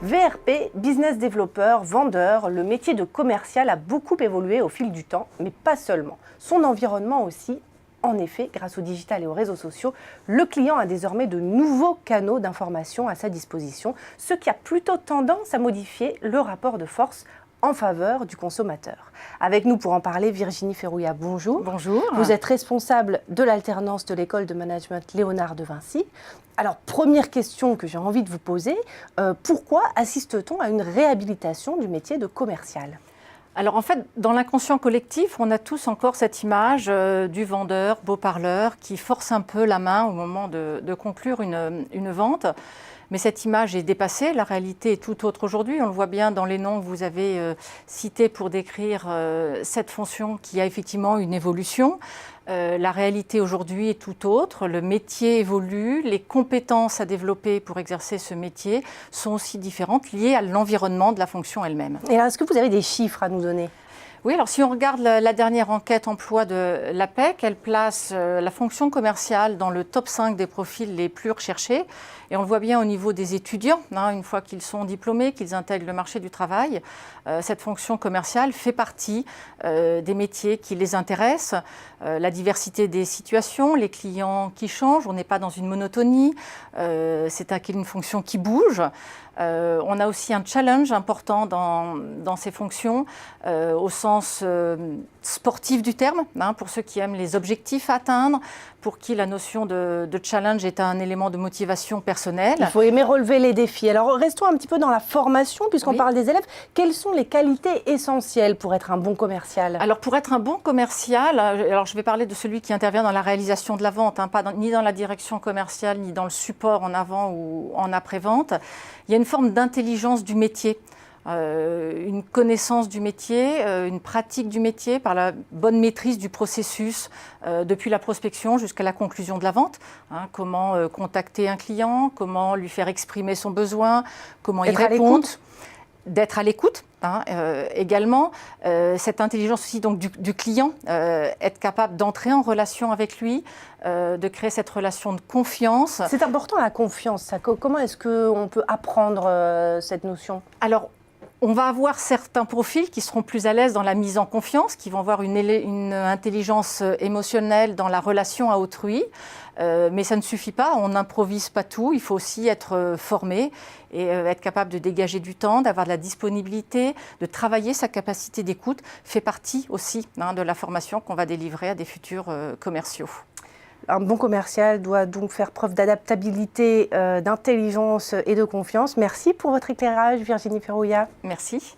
VRP, business développeur, vendeur, le métier de commercial a beaucoup évolué au fil du temps, mais pas seulement. Son environnement aussi. En effet, grâce au digital et aux réseaux sociaux, le client a désormais de nouveaux canaux d'information à sa disposition, ce qui a plutôt tendance à modifier le rapport de force en faveur du consommateur. Avec nous pour en parler, Virginie Ferrouillat, bonjour. Bonjour. Vous êtes responsable de l'alternance de l'école de management Léonard de Vinci. Alors, première question que j'ai envie de vous poser, pourquoi assiste-t-on à une réhabilitation du métier de commercial ? Alors en fait, dans l'inconscient collectif, on a tous encore cette image du vendeur, beau parleur, qui force un peu la main au moment de conclure une vente. Mais cette image est dépassée, la réalité est tout autre aujourd'hui. On le voit bien dans les noms que vous avez cités pour décrire cette fonction qui a effectivement une évolution. La réalité aujourd'hui est tout autre, le métier évolue, les compétences à développer pour exercer ce métier sont aussi différentes, liées à l'environnement de la fonction elle-même. Et alors, est-ce que vous avez des chiffres à nous donner ? Oui, alors si on regarde la dernière enquête emploi de l'APEC, elle place la fonction commerciale dans le top 5 des profils les plus recherchés. Et on le voit bien au niveau des étudiants, une fois qu'ils sont diplômés, qu'ils intègrent le marché du travail. Cette fonction commerciale fait partie des métiers qui les intéressent. La diversité des situations, les clients qui changent, on n'est pas dans une monotonie. C'est une fonction qui bouge. On a aussi un challenge important dans ces fonctions, au sens sportif du terme, pour ceux qui aiment les objectifs à atteindre, pour qui la notion de challenge est un élément de motivation personnelle. Il faut aimer relever les défis. Alors restons un petit peu dans la formation, puisqu'on parle des élèves. Quelles sont les qualités essentielles pour être un bon commercial ? Alors pour être un bon commercial, alors je vais parler de celui qui intervient dans la réalisation de la vente, ni dans la direction commerciale, ni dans le support en avant ou en après-vente. Il y a une forme d'intelligence du métier. Une connaissance du métier, une pratique du métier par la bonne maîtrise du processus depuis la prospection jusqu'à la conclusion de la vente. Comment contacter un client, comment lui faire exprimer son besoin, comment y répondre. D'être à l'écoute également. Cette intelligence aussi donc, du client, être capable d'entrer en relation avec lui, de créer cette relation de confiance. C'est important la confiance. Comment est-ce qu'on peut apprendre cette notion ? Alors, on va avoir certains profils qui seront plus à l'aise dans la mise en confiance, qui vont avoir une intelligence émotionnelle dans la relation à autrui. Mais ça ne suffit pas, on n'improvise pas tout, il faut aussi être formé et être capable de dégager du temps, d'avoir de la disponibilité, de travailler sa capacité d'écoute, fait partie aussi de la formation qu'on va délivrer à des futurs commerciaux. Un bon commercial doit donc faire preuve d'adaptabilité, d'intelligence et de confiance. Merci pour votre éclairage, Virginie Ferrouillat. Merci.